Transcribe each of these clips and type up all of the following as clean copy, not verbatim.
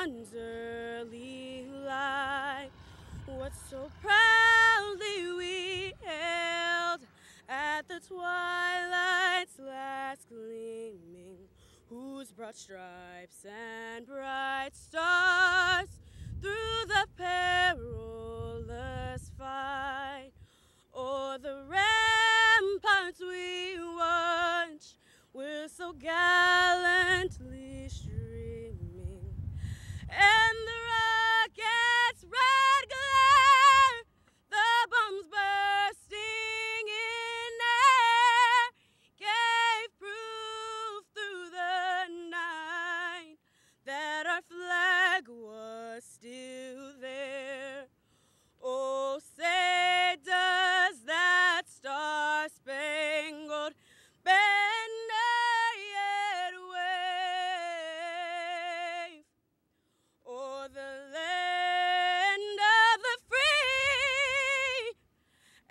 one's early light. What so proudly we held at the twilight's last gleaming, whose broad stripes and bright stars through the perilous fight o'er the ramparts we watch, we're so gallantly streaming, and the rocket's red glare, the bombs bursting in air, gave proof through the night that our flag was still there. Oh, say does that star-spangled banner yet wave o'er the land of the free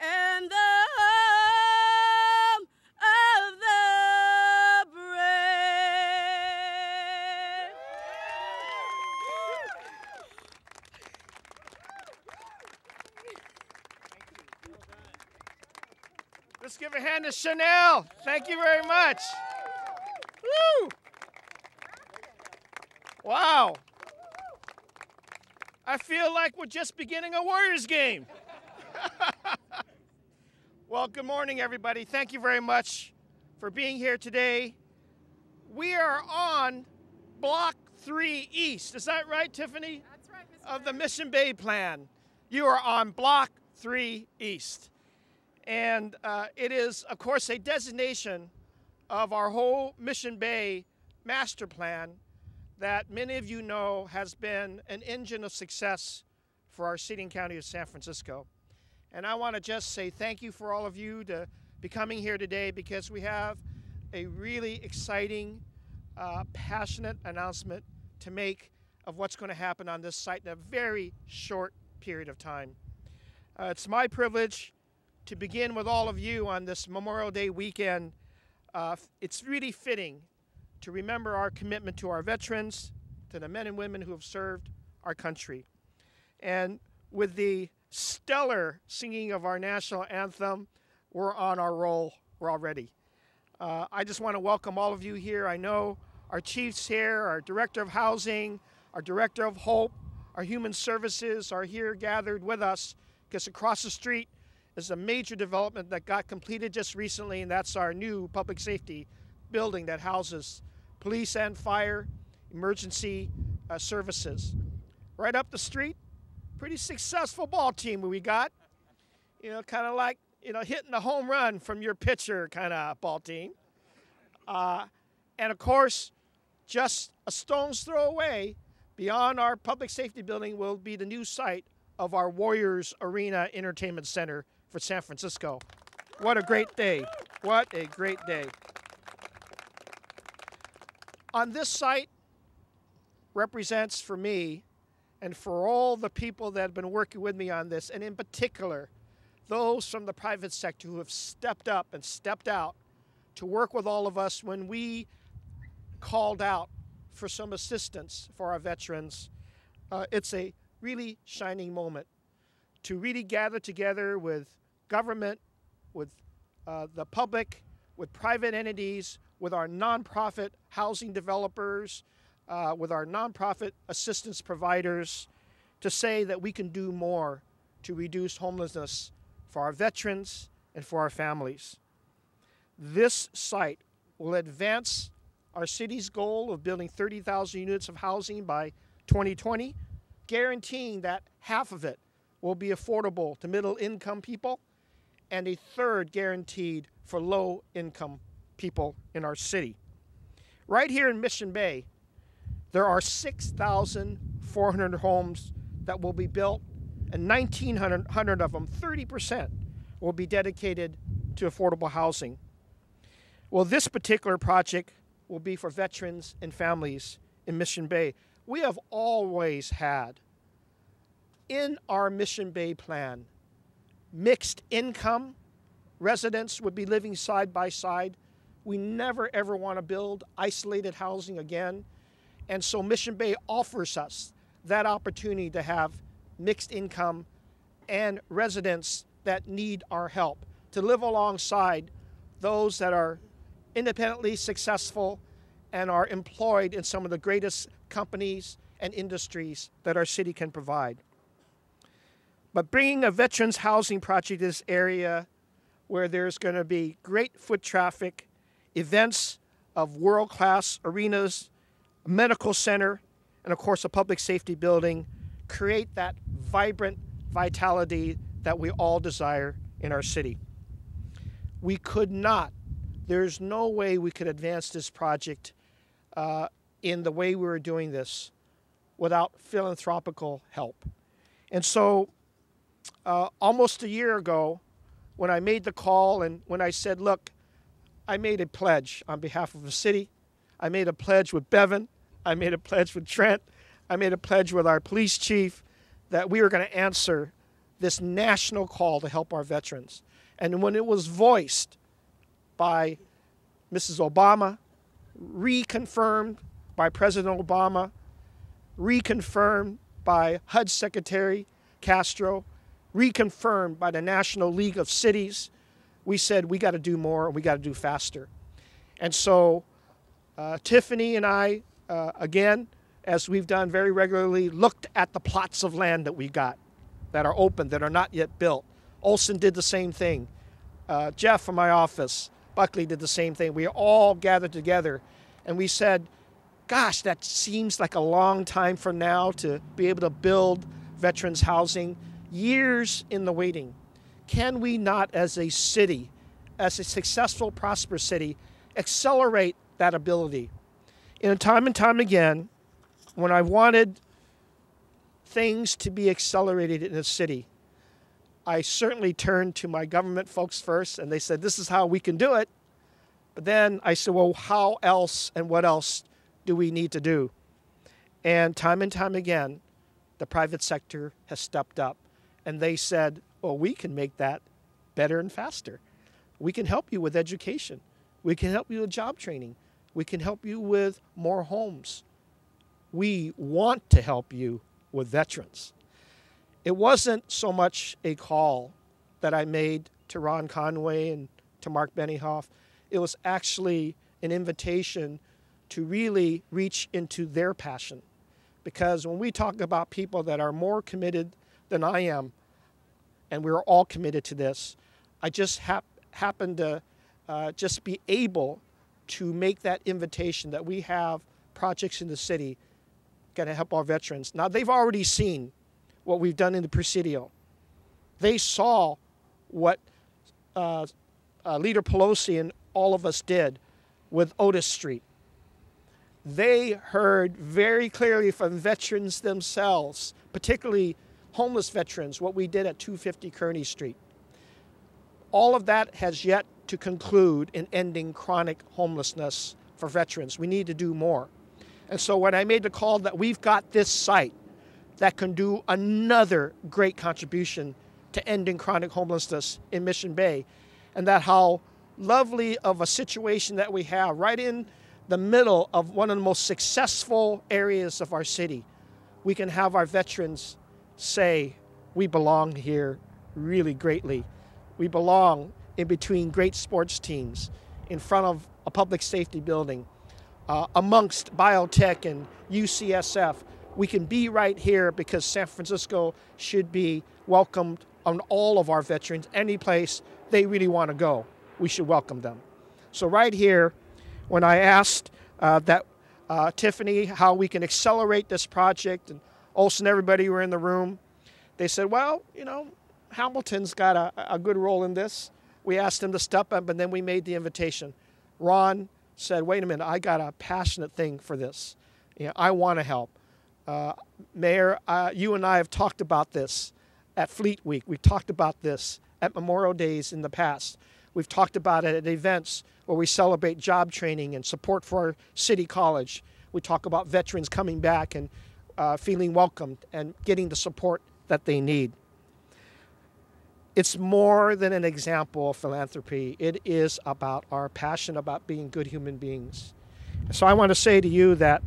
and the home of the brave? Let's give a hand to Chanel. Thank you very much. Woo! Wow. I feel like we're just beginning a Warriors game. Well, good morning, everybody. Thank you very much for being here today. We are on Block 3 East. Is that right, Tiffany? That's right, Mr. Of the Mission Bay plan. You are on Block 3 East. And it is, of course, a designation of our whole Mission Bay master plan that many of you know has been an engine of success for our city and county of San Francisco. And I want to just say thank you for all of you to be coming here today, because we have a really exciting, passionate announcement to make of what's going to happen on this site in a very short period of time. It's my privilege to begin with all of you on this Memorial Day weekend. It's really fitting to remember our commitment to our veterans, to the men and women who have served our country. And with the stellar singing of our national anthem, we're on our roll already. I just want to welcome all of you here. I know our chiefs here, our director of housing, our director of hope, our human services are here gathered with us, because across the street is a major development that got completed just recently, and that's our new public safety building that houses police and fire emergency services. Right up the street, pretty successful ball team we got. You know, kind of like, you know, hitting a home run from your pitcher kind of ball team. And of course, just a stone's throw away beyond our public safety building will be the new site of our Warriors Arena Entertainment Center for San Francisco. What a great day. What a great day. On this site represents for me and for all the people that have been working with me on this, and in particular, those from the private sector who have stepped up and stepped out to work with all of us when we called out for some assistance for our veterans. It's a really shining moment to really gather together with government, with the public, with private entities, with our nonprofit housing developers, with our nonprofit assistance providers, to say that we can do more to reduce homelessness for our veterans and for our families. This site will advance our city's goal of building 30,000 units of housing by 2020, guaranteeing that half of it will be affordable to middle-income people, and a third guaranteed for low-income people in our city. Right here in Mission Bay, there are 6,400 homes that will be built, and 1,900 of them, 30%, will be dedicated to affordable housing. Well, this particular project will be for veterans and families in Mission Bay. We have always had in our Mission Bay plan mixed income residents would be living side by side. We never ever want to build isolated housing again. And so Mission Bay offers us that opportunity to have mixed income and residents that need our help, to live alongside those that are independently successful and are employed in some of the greatest companies and industries that our city can provide. But bringing a veterans housing project to this area where there's going to be great foot traffic, events of world-class arenas, a medical center, and of course a public safety building, create that vibrant vitality that we all desire in our city. We could not, there's no way we could advance this project in the way we were doing this without philanthropical help. And so almost a year ago, when I made the call and when I said, look, I made a pledge on behalf of the city. I made a pledge with Bevan. I made a pledge with Trent. I made a pledge with our police chief that we were going to answer this national call to help our veterans. And when it was voiced by Mrs. Obama, reconfirmed by President Obama, reconfirmed by HUD Secretary Castro, reconfirmed by the National League of Cities, we said we got to do more and we got to do faster. And so Tiffany and I, again, as we've done very regularly, looked at the plots of land that we got that are open, that are not yet built. Olson did the same thing. Jeff from my office, Buckley did the same thing. We all gathered together and we said, gosh, that seems like a long time from now to be able to build veterans housing. Years in the waiting. Can we not, as a city, as a successful, prosperous city, accelerate that ability? And time again, when I wanted things to be accelerated in the city, I certainly turned to my government folks first, and they said, this is how we can do it. But then I said, well, how else and what else do we need to do? And time again, the private sector has stepped up. And they said, well, we can make that better and faster. We can help you with education. We can help you with job training. We can help you with more homes. We want to help you with veterans. It wasn't so much a call that I made to Ron Conway and to Mark Benioff. It was actually an invitation to really reach into their passion. Because when we talk about people that are more committed than I am, and we're all committed to this, I just happen to just be able to make that invitation that we have projects in the city going to help our veterans. Now, they've already seen what we've done in the Presidio. They saw what Leader Pelosi and all of us did with Otis Street. They heard very clearly from veterans themselves, particularly homeless veterans, what we did at 250 Kearney Street. All of that has yet to conclude in ending chronic homelessness for veterans. We need to do more. And so when I made the call that we've got this site that can do another great contribution to ending chronic homelessness in Mission Bay, and that how lovely of a situation that we have right in the middle of one of the most successful areas of our city, we can have our veterans say, we belong here really greatly. We belong in between great sports teams, in front of a public safety building, amongst biotech and UCSF. We can be right here because San Francisco should be welcomed on all of our veterans. Any place they really want to go, we should welcome them. So right here, when I asked Tiffany how we can accelerate this project, and Olson, everybody were in the room, they said, well, you know, Hamilton's got a good role in this. We asked him to step up, and then we made the invitation. Ron said, wait a minute, I got a passionate thing for this. You know, I want to help. Mayor, you and I have talked about this at Fleet Week. We've talked about this at Memorial Days in the past. We've talked about it at events where we celebrate job training and support for our city college. We talk about veterans coming back and feeling welcomed and getting the support that they need. It's more than an example of philanthropy. It is about our passion about being good human beings. So I want to say to you that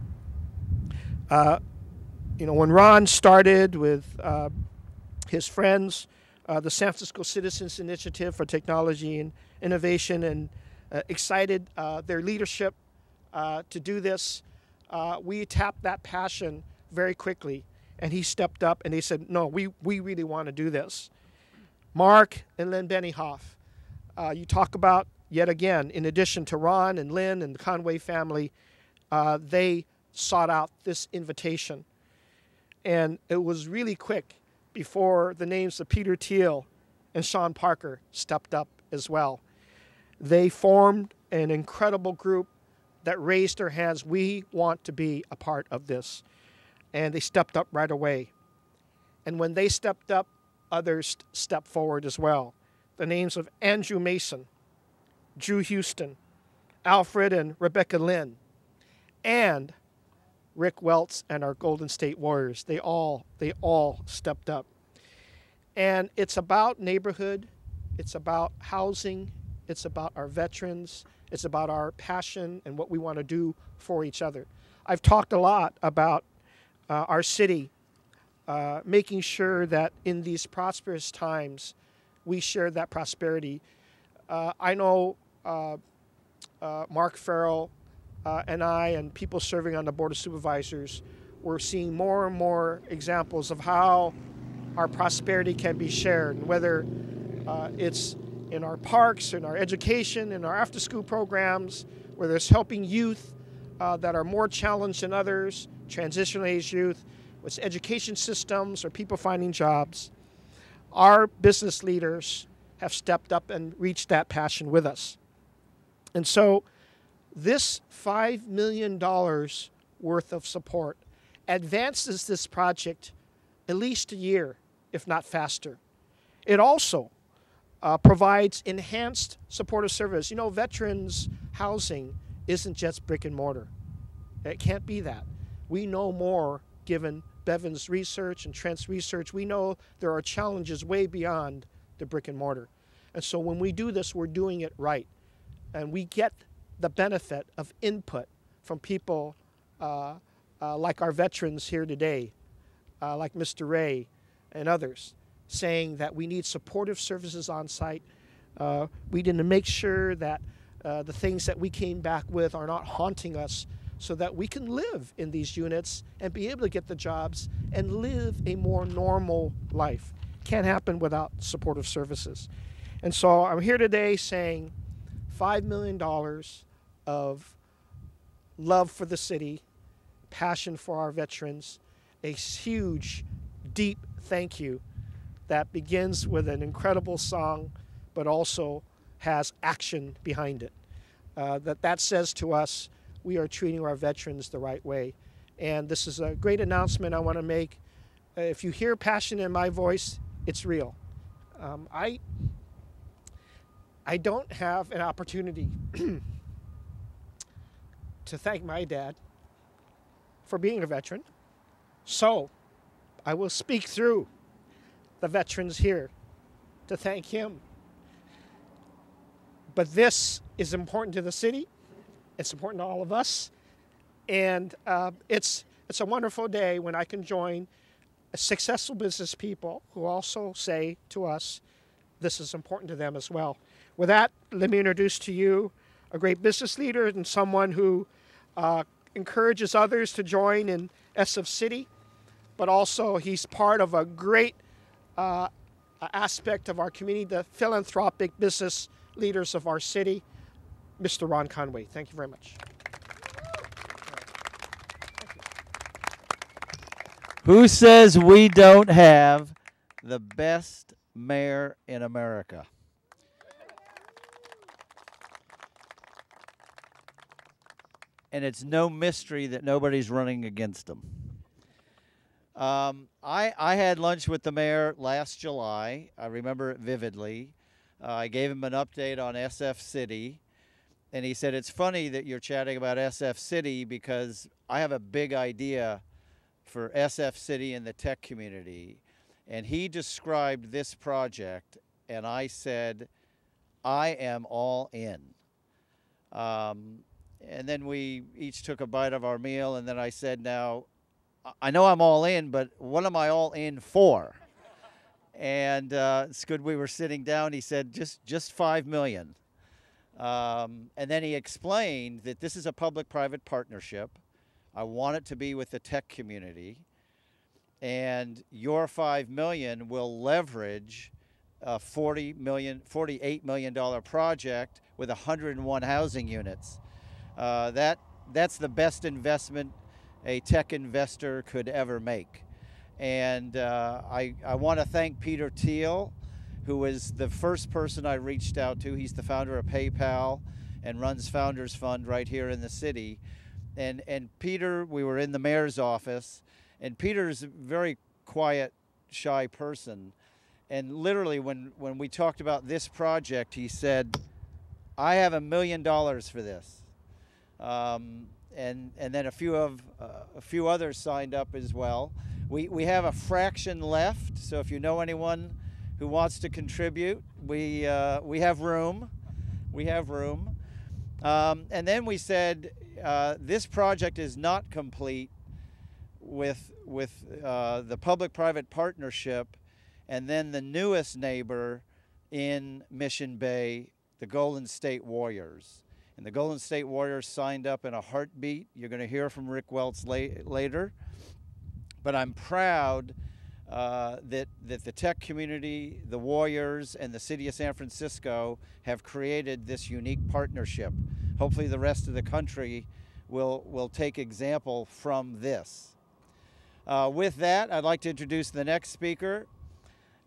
When Ron started with his friends, the San Francisco Citizens Initiative for Technology and Innovation, and excited their leadership to do this, we tapped that passion very quickly, and he stepped up and he said, no, we really want to do this. Mark and Lynn Benioff, you talk about, yet again, in addition to Ron and Lynn and the Conway family, they sought out this invitation. And it was really quick before the names of Peter Thiel and Sean Parker stepped up as well. They formed an incredible group that raised their hands. We want to be a part of this. And they stepped up right away. And when they stepped up, others stepped forward as well. The names of Andrew Mason, Drew Houston, Alfred and Rebecca Lynn, and Rick Welts and our Golden State Warriors. They all stepped up. And it's about neighborhood, it's about housing, it's about our veterans, it's about our passion and what we want to do for each other. I've talked a lot about our city making sure that in these prosperous times we share that prosperity. I know Mark Farrell and I and people serving on the Board of Supervisors, we're seeing more and more examples of how our prosperity can be shared, and whether it's in our parks, in our education, in our after-school programs, whether it's helping youth that are more challenged than others, transitional age youth, with education systems or people finding jobs. Our business leaders have stepped up and reached that passion with us. And so this $5 million worth of support advances this project at least a year, if not faster. It also provides enhanced supportive service. You know, veterans housing isn't just brick and mortar. It can't be that. We know more, given Bevan's research and Trent's research. We know there are challenges way beyond the brick and mortar. And so when we do this, we're doing it right. And we get the benefit of input from people like our veterans here today, like Mr. Ray and others, saying that we need supportive services on site. We need to make sure that the things that we came back with are not haunting us, so that we can live in these units and be able to get the jobs and live a more normal life. Can't happen without supportive services. And so I'm here today saying $5 million of love for the city, passion for our veterans, a huge, deep thank you that begins with an incredible song, but also has action behind it. That says to us, we are treating our veterans the right way. And this is a great announcement I want to make. If you hear passion in my voice, it's real. I don't have an opportunity to thank my dad for being a veteran, so I will speak through the veterans here to thank him. But this is important to the city. It's important to all of us. And it's a wonderful day when I can join successful business people who also say to us, this is important to them as well. With that, let me introduce to you a great business leader and someone who encourages others to join in sf.citi, but also he's part of a great aspect of our community, the philanthropic business leaders of our city, Mr. Ron Conway. Thank you very much. Who says we don't have the best mayor in America? And it's no mystery that nobody's running against him. I had lunch with the mayor last July. I remember it vividly. I gave him an update on sf.citi. And he said, it's funny that you're chatting about sf.citi because I have a big idea for sf.citi in the tech community. And he described this project, and I said, I am all in. And then we each took a bite of our meal, and then I said, now, I know I'm all in, but what am I all in for? And it's good we were sitting down. He said, just 5 million. And then he explained that this is a public-private partnership. I want it to be with the tech community. And your 5 million will leverage a $48 million project with 101 housing units. That's the best investment a tech investor could ever make. And I want to thank Peter Thiel, who was the first person I reached out to. He's the founder of PayPal and runs Founders Fund right here in the city. And Peter, we were in the mayor's office, and Peter's a very quiet, shy person. And literally, when we talked about this project, he said, I have $1 million for this. And then a few others signed up as well. We have a fraction left, so if you know anyone who wants to contribute, we have room. We have room. And then we said this project is not complete with the public-private partnership, and then the newest neighbor in Mission Bay, the Golden State Warriors. And the Golden State Warriors signed up in a heartbeat. You're going to hear from Rick Welts later. But I'm proud that the tech community, the Warriors, and the city of San Francisco have created this unique partnership. Hopefully the rest of the country will take example from this. With that, I'd like to introduce the next speaker.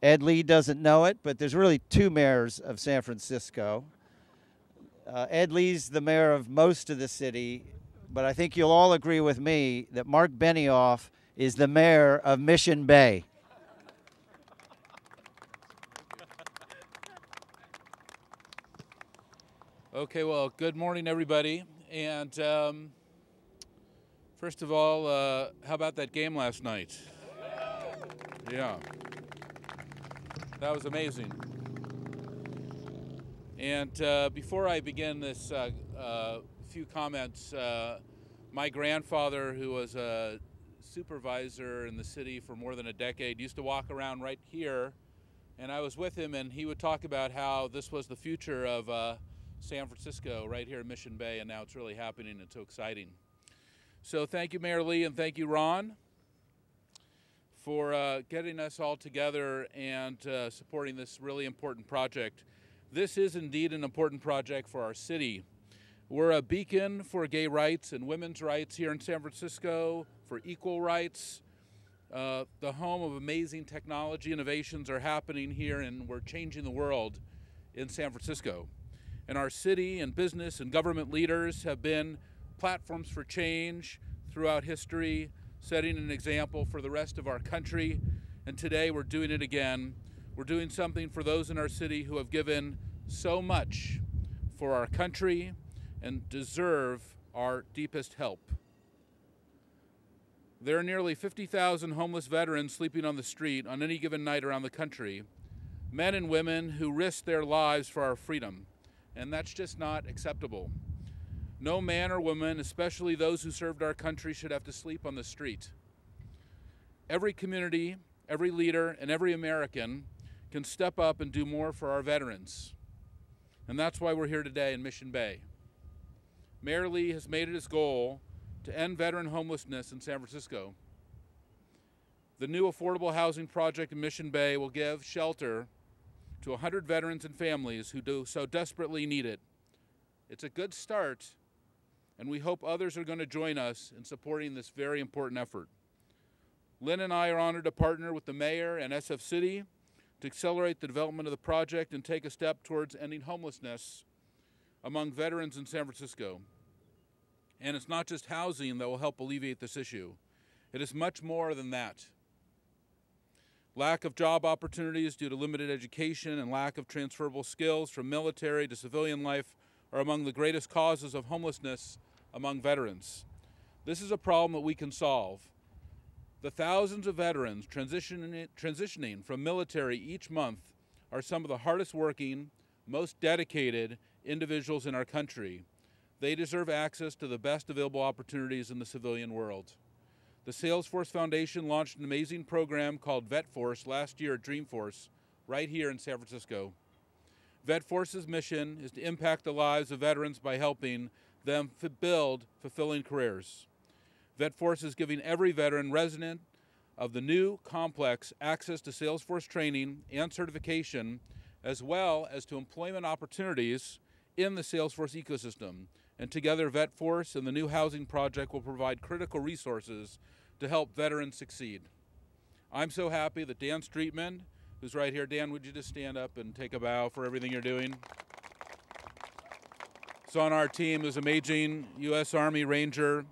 Ed Lee doesn't know it, but there's really two mayors of San Francisco. Ed Lee's the mayor of most of the city, but I think you'll all agree with me that Mark Benioff is the mayor of Mission Bay. Okay, well, good morning, everybody. And first of all, how about that game last night? Yeah. That was amazing. And before I begin this few comments, my grandfather, who was a supervisor in the city for more than a decade, used to walk around right here, and I was with him, and he would talk about how this was the future of San Francisco right here in Mission Bay, and now it's really happening. It's so exciting. So thank you, Mayor Lee, and thank you, Ron, for getting us all together and supporting this really important project. This is indeed an important project for our city. We're a beacon for gay rights and women's rights here in San Francisco, for equal rights. The home of amazing technology innovations are happening here, and we're changing the world in San Francisco. And our city and business and government leaders have been platforms for change throughout history, setting an example for the rest of our country. And today we're doing it again. We're doing something for those in our city who have given so much for our country and deserve our deepest help. There are nearly 50,000 homeless veterans sleeping on the street on any given night around the country, men and women who risk their lives for our freedom, and that's just not acceptable. No man or woman, especially those who served our country, should have to sleep on the street. Every community, every leader, and every American can step up and do more for our veterans. And that's why we're here today in Mission Bay. Mayor Lee has made it his goal to end veteran homelessness in San Francisco. The new affordable housing project in Mission Bay will give shelter to 100 veterans and families who do so desperately need it. It's a good start, and we hope others are going to join us in supporting this very important effort. Lynn and I are honored to partner with the mayor and SF.citi to accelerate the development of the project and take a step towards ending homelessness among veterans in San Francisco. And it's not just housing that will help alleviate this issue. It is much more than that. Lack of job opportunities due to limited education and lack of transferable skills from military to civilian life are among the greatest causes of homelessness among veterans. This is a problem that we can solve. The thousands of veterans transitioning from military each month are some of the hardest working, most dedicated individuals in our country. They deserve access to the best available opportunities in the civilian world. The Salesforce Foundation launched an amazing program called VetForce last year at Dreamforce, right here in San Francisco. VetForce's mission is to impact the lives of veterans by helping them build fulfilling careers. VetForce is giving every veteran resident of the new complex access to Salesforce training and certification, as well as to employment opportunities in the Salesforce ecosystem. And together, VetForce and the new housing project will provide critical resources to help veterans succeed. I'm so happy that Dan Streetman, who's right here, Dan, would you just stand up and take a bow for everything you're doing? So on our team is amazing U.S. Army Ranger,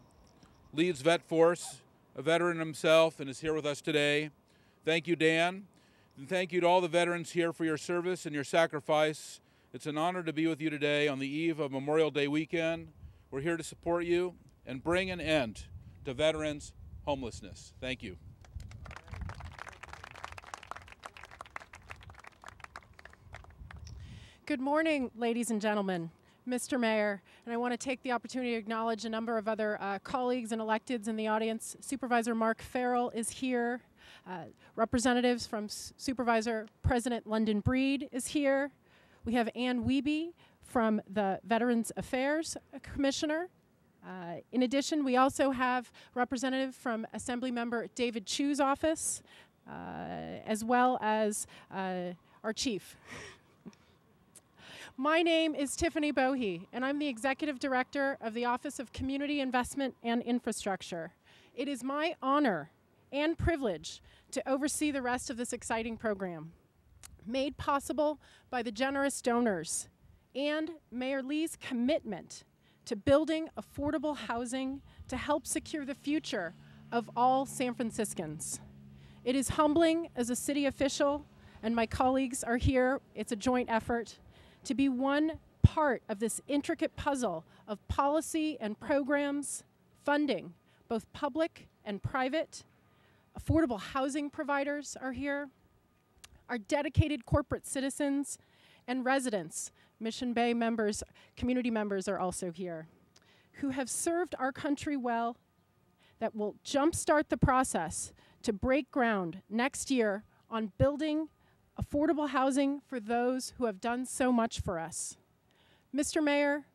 leads VetForce, a veteran himself, and is here with us today. Thank you, Dan. And thank you to all the veterans here for your service and your sacrifice. It's an honor to be with you today on the eve of Memorial Day weekend. We're here to support you and bring an end to veterans' homelessness. Thank you. Good morning, ladies and gentlemen, Mr. Mayor, and I want to take the opportunity to acknowledge a number of other colleagues and electeds in the audience. Supervisor Mark Farrell is here. Representatives from Supervisor President London Breed is here. We have Ann Wiebe from the Veterans Affairs Commissioner. In addition, we also have representative from Assemblymember David Chu's office, as well as our chief. My name is Tiffany Bohe, and I'm the Executive Director of the Office of Community Investment and Infrastructure. It is my honor and privilege to oversee the rest of this exciting program, made possible by the generous donors and Mayor Lee's commitment to building affordable housing to help secure the future of all San Franciscans. It is humbling as a city official, and my colleagues are here, it's a joint effort, to be one part of this intricate puzzle of policy and programs, funding, both public and private. Affordable housing providers are here. Our dedicated corporate citizens and residents, Mission Bay members, community members are also here, who have served our country well, that will jumpstart the process to break ground next year on building affordable housing for those who have done so much for us. Mr. Mayor,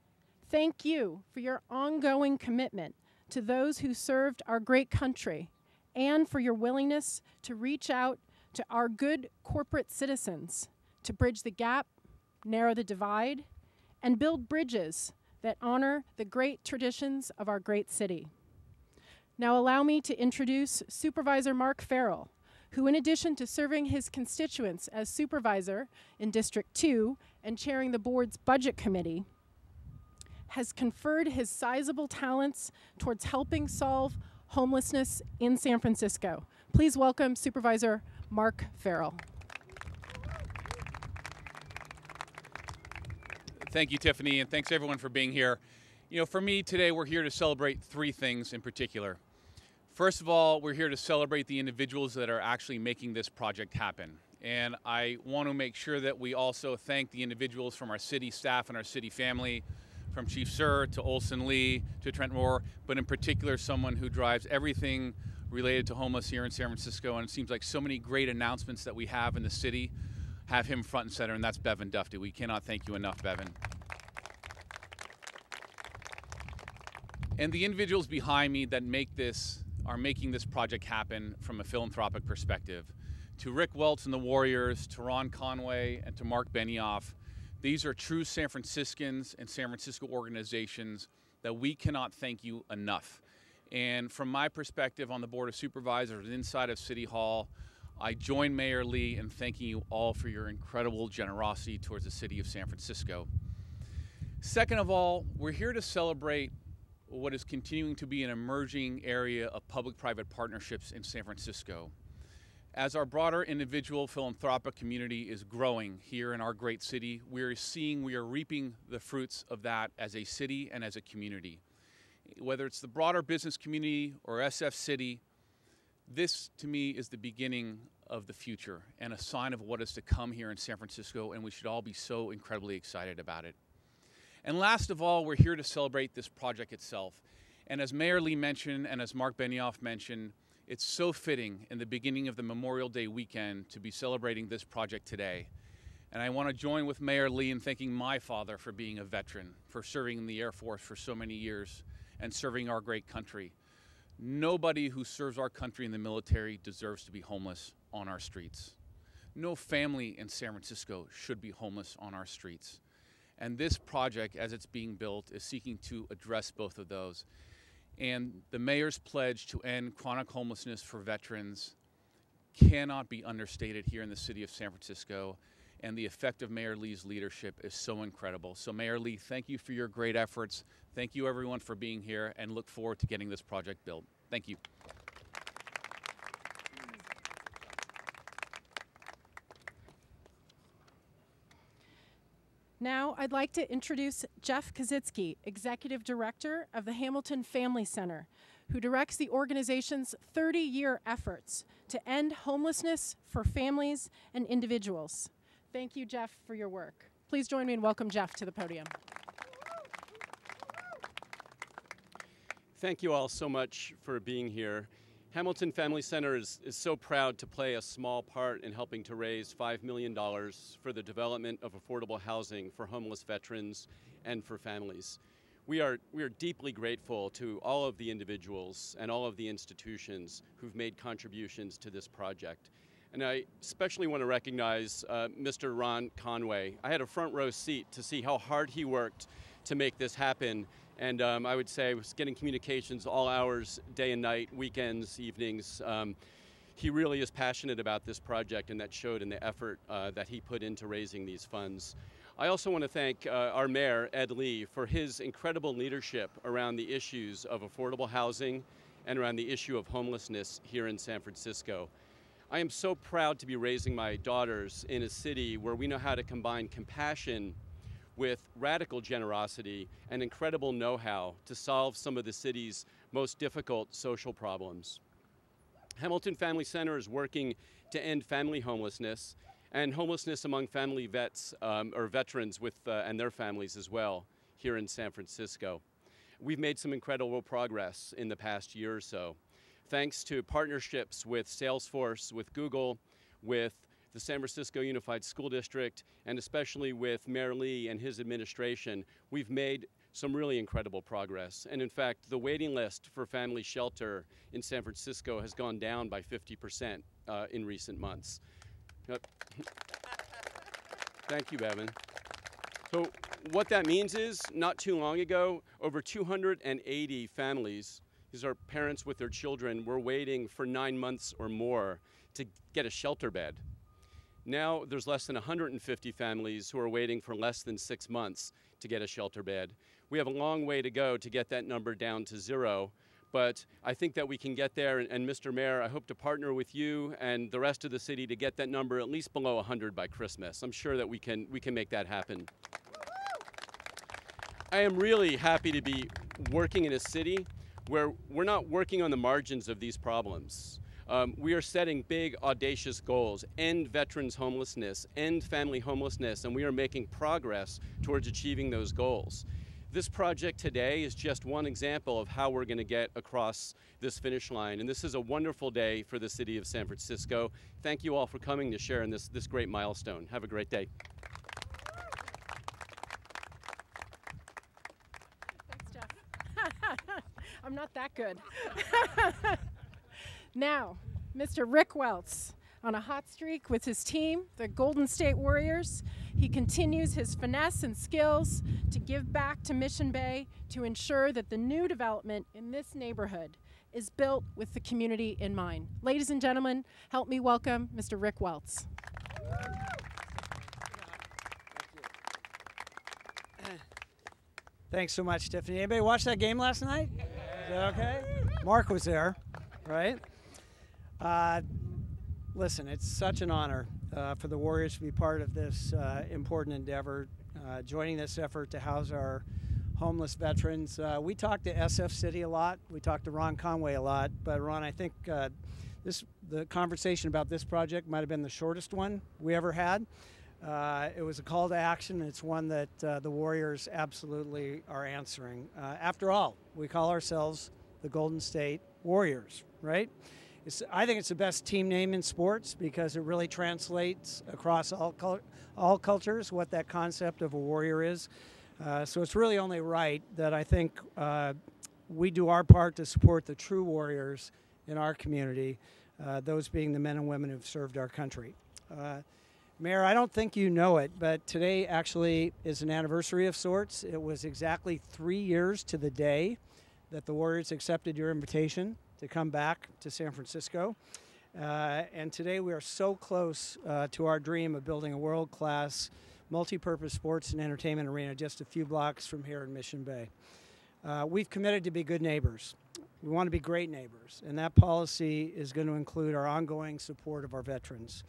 thank you for your ongoing commitment to those who served our great country and for your willingness to reach out to our good corporate citizens to bridge the gap, narrow the divide, and build bridges that honor the great traditions of our great city. Now allow me to introduce Supervisor Mark Farrell, who, in addition to serving his constituents as supervisor in District 2 and chairing the board's budget committee, has conferred his sizable talents towards helping solve homelessness in San Francisco. Please welcome Supervisor Mark Farrell. Thank you, Tiffany, and thanks everyone for being here. You know, for me today, we're here to celebrate three things in particular. First of all, we're here to celebrate the individuals that are actually making this project happen. And I want to make sure that we also thank the individuals from our city staff and our city family, from Chief Sir to Olson Lee to Trent Moore, but in particular someone who drives everything related to homeless here in San Francisco. And it seems like so many great announcements that we have in the city have him front and center, and that's Bevan Dufty. We cannot thank you enough, Bevan. And the individuals behind me that are making this project happen from a philanthropic perspective. To Rick Welts and the Warriors, to Ron Conway, and to Mark Benioff, these are true San Franciscans and San Francisco organizations that we cannot thank you enough. And from my perspective on the Board of Supervisors inside of City Hall, I join Mayor Lee in thanking you all for your incredible generosity towards the city of San Francisco. Second of all, we're here to celebrate what is continuing to be an emerging area of public-private partnerships in San Francisco. As our broader individual philanthropic community is growing here in our great city, we are reaping the fruits of that as a city and as a community. Whether it's the broader business community or SF.citi, this to me is the beginning of the future and a sign of what is to come here in San Francisco, and we should all be so incredibly excited about it. And last of all, we're here to celebrate this project itself. And as Mayor Lee mentioned, and as Mark Benioff mentioned, it's so fitting in the beginning of the Memorial Day weekend to be celebrating this project today. And I want to join with Mayor Lee in thanking my father for being a veteran, for serving in the Air Force for so many years, and serving our great country. Nobody who serves our country in the military deserves to be homeless on our streets. No family in San Francisco should be homeless on our streets. And this project, as it's being built, is seeking to address both of those. And the mayor's pledge to end chronic homelessness for veterans cannot be understated here in the city of San Francisco. And the effect of Mayor Lee's leadership is so incredible. So Mayor Lee, thank you for your great efforts. Thank you everyone for being here, and look forward to getting this project built. Thank you. Now I'd like to introduce Jeff Kazitsky, Executive Director of the Hamilton Family Center, who directs the organization's 30-year efforts to end homelessness for families and individuals. Thank you, Jeff, for your work. Please join me and welcome Jeff to the podium. Thank you all so much for being here. Hamilton Family Center is so proud to play a small part in helping to raise $5 million for the development of affordable housing for homeless veterans and for families. We are deeply grateful to all of the individuals and all of the institutions who've made contributions to this project. And I especially want to recognize Mr. Ron Conway. I had a front row seat to see how hard he worked to make this happen. And I would say I was getting communications all hours, day and night, weekends, evenings. He really is passionate about this project, and that showed in the effort that he put into raising these funds. I also want to thank our mayor, Ed Lee, for his incredible leadership around the issues of affordable housing and around the issue of homelessness here in San Francisco. I am so proud to be raising my daughters in a city where we know how to combine compassion with radical generosity and incredible know-how to solve some of the city's most difficult social problems. Hamilton Family Center is working to end family homelessness and homelessness among family vets or veterans and their families as well here in San Francisco. We've made some incredible progress in the past year or so. Thanks to partnerships with Salesforce, with Google, with the San Francisco Unified School District, and especially with Mayor Lee and his administration, we've made some really incredible progress. And in fact, the waiting list for family shelter in San Francisco has gone down by 50% in recent months. Thank you, Bevan. So what that means is, not too long ago, over 280 families, these are parents with their children, were waiting for 9 months or more to get a shelter bed. Now there's less than 150 families who are waiting for less than 6 months to get a shelter bed. We have a long way to go to get that number down to 0, but I think that we can get there, and Mr. Mayor, I hope to partner with you and the rest of the city to get that number at least below 100 by Christmas. I'm sure that we can make that happen. I am really happy to be working in a city where we're not working on the margins of these problems. We are setting big, audacious goals: end veterans homelessness, end family homelessness, and we are making progress towards achieving those goals. This project today is just one example of how we're going to get across this finish line, and this is a wonderful day for the city of San Francisco. Thank you all for coming to share in this great milestone. Have a great day. Thanks, Jeff. I'm not that good. Now, Mr. Rick Welts, on a hot streak with his team, the Golden State Warriors. He continues his finesse and skills to give back to Mission Bay to ensure that the new development in this neighborhood is built with the community in mind. Ladies and gentlemen, help me welcome Mr. Rick Welts. Thanks so much, Tiffany. Anybody watch that game last night? Is that okay? Mark was there, right? Listen, it's such an honor for the Warriors to be part of this important endeavor, joining this effort to house our homeless veterans. We talked to SF.citi a lot. We talked to Ron Conway a lot. But Ron, I think the conversation about this project might have been the shortest one we ever had. It was a call to action. It's one that the Warriors absolutely are answering. After all, we call ourselves the Golden State Warriors, right? I think it's the best team name in sports because it really translates across all cultures what that concept of a warrior is. So it's really only right that I think we do our part to support the true warriors in our community, those being the men and women who've served our country. Mayor, I don't think you know it, but today actually is an anniversary of sorts. It was exactly 3 years to the day that the Warriors accepted your invitation to come back to San Francisco. And today we are so close to our dream of building a world-class multi-purpose sports and entertainment arena just a few blocks from here in Mission Bay. We've committed to be good neighbors. We want to be great neighbors, and that policy is going to include our ongoing support of our veterans.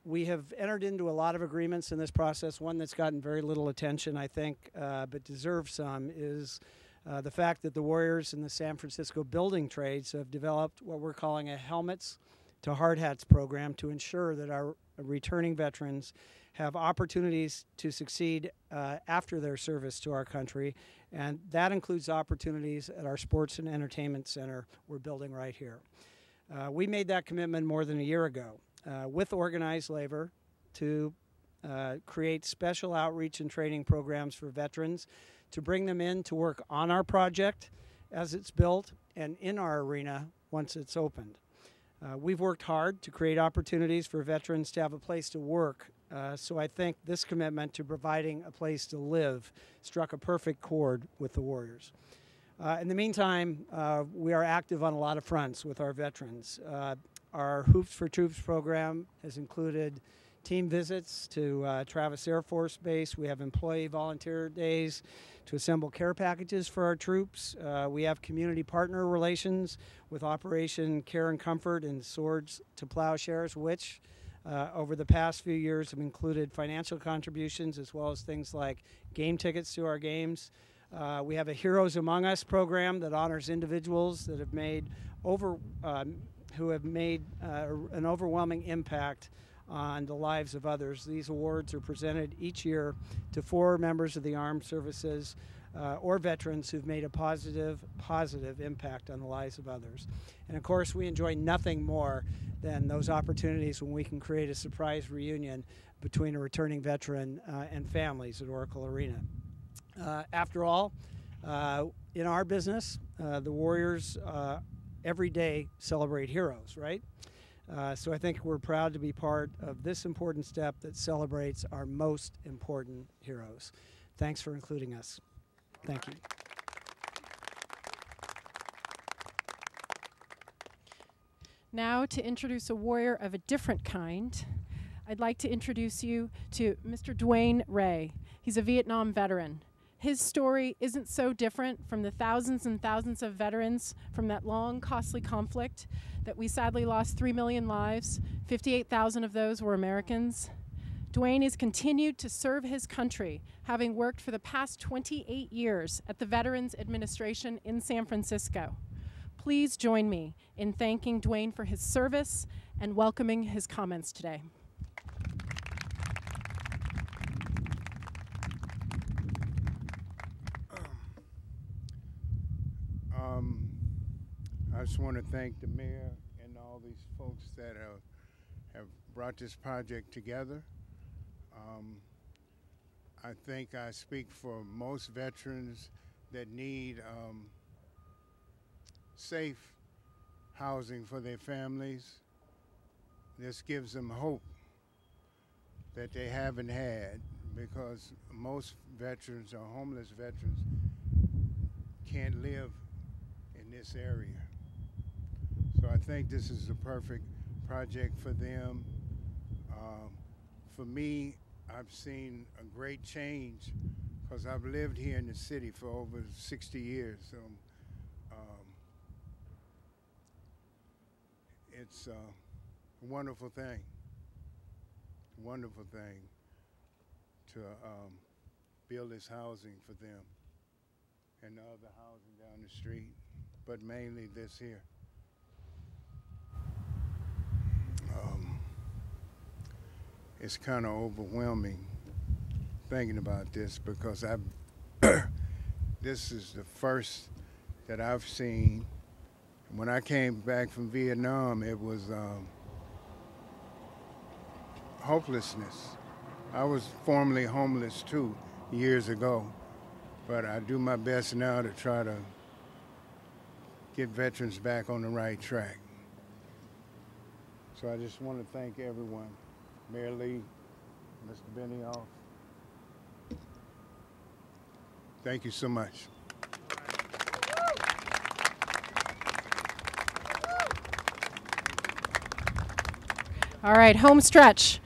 We have entered into a lot of agreements in this process. One that's gotten very little attention, I think, but deserves some, is the fact that the Warriors and the San Francisco building trades have developed what we're calling a helmets to hard hats program to ensure that our returning veterans have opportunities to succeed after their service to our country, and that includes opportunities at our sports and entertainment center we're building right here. We made that commitment more than a year ago with organized labor to create special outreach and training programs for veterans to bring them in to work on our project as it's built and in our arena once it's opened. We've worked hard to create opportunities for veterans to have a place to work, so I think this commitment to providing a place to live struck a perfect chord with the Warriors. In the meantime, we are active on a lot of fronts with our veterans. Our Hoops for Troops program has included team visits to Travis Air Force Base. We have employee volunteer days to assemble care packages for our troops. We have community partner relations with Operation Care and Comfort and Swords to Plowshares, which over the past few years have included financial contributions as well as things like game tickets to our games. We have a Heroes Among Us program that honors individuals that have made who have made an overwhelming impact on the lives of others. These awards are presented each year to 4 members of the armed services or veterans who've made a positive impact on the lives of others. And of course, we enjoy nothing more than those opportunities when we can create a surprise reunion between a returning veteran and families at Oracle Arena. After all, in our business, the Warriors every day celebrate heroes, right? So I think we're proud to be part of this important step that celebrates our most important heroes. Thanks for including us. Thank you. Now to introduce a warrior of a different kind, I'd like to introduce you to Mr. Dwayne Ray. He's a Vietnam veteran. His story isn't so different from the thousands and thousands of veterans from that long, costly conflict that we sadly lost 3 million lives. 58,000 of those were Americans. Dwayne has continued to serve his country, having worked for the past 28 years at the Veterans Administration in San Francisco. Please join me in thanking Dwayne for his service and welcoming his comments today. I just want to thank the mayor and all these folks that have brought this project together. I think I speak for most veterans that need safe housing for their families. This gives them hope that they haven't had, because most veterans or homeless veterans can't live in this area. So I think this is the perfect project for them. For me, I've seen a great change because I've lived here in the city for over 60 years. So it's a wonderful thing to build this housing for them and the other housing down the street, but mainly this here. it's kind of overwhelming thinking about this because this is the first that I've seen. When I came back from Vietnam, it was hopelessness. I was formerly homeless too years ago, but I do my best now to try to get veterans back on the right track. So I just want to thank everyone, Mayor Lee, Mr. Benioff. Thank you so much. All right, home stretch.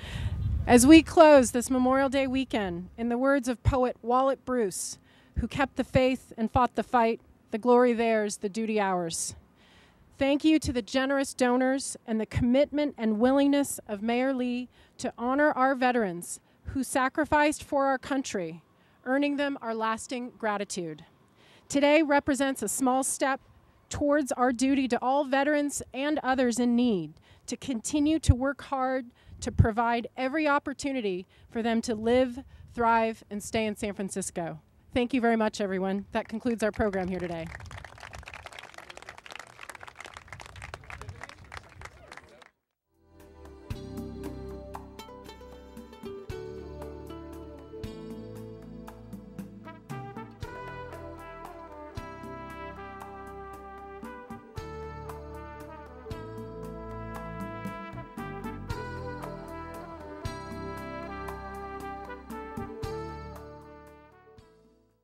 As we close this Memorial Day weekend, in the words of poet Wallet Bruce, who kept the faith and fought the fight, the glory theirs, the duty ours. Thank you to the generous donors and the commitment and willingness of Mayor Lee to honor our veterans who sacrificed for our country, earning them our lasting gratitude. Today represents a small step towards our duty to all veterans and others in need to continue to work hard to provide every opportunity for them to live, thrive, and stay in San Francisco. Thank you very much, everyone. That concludes our program here today.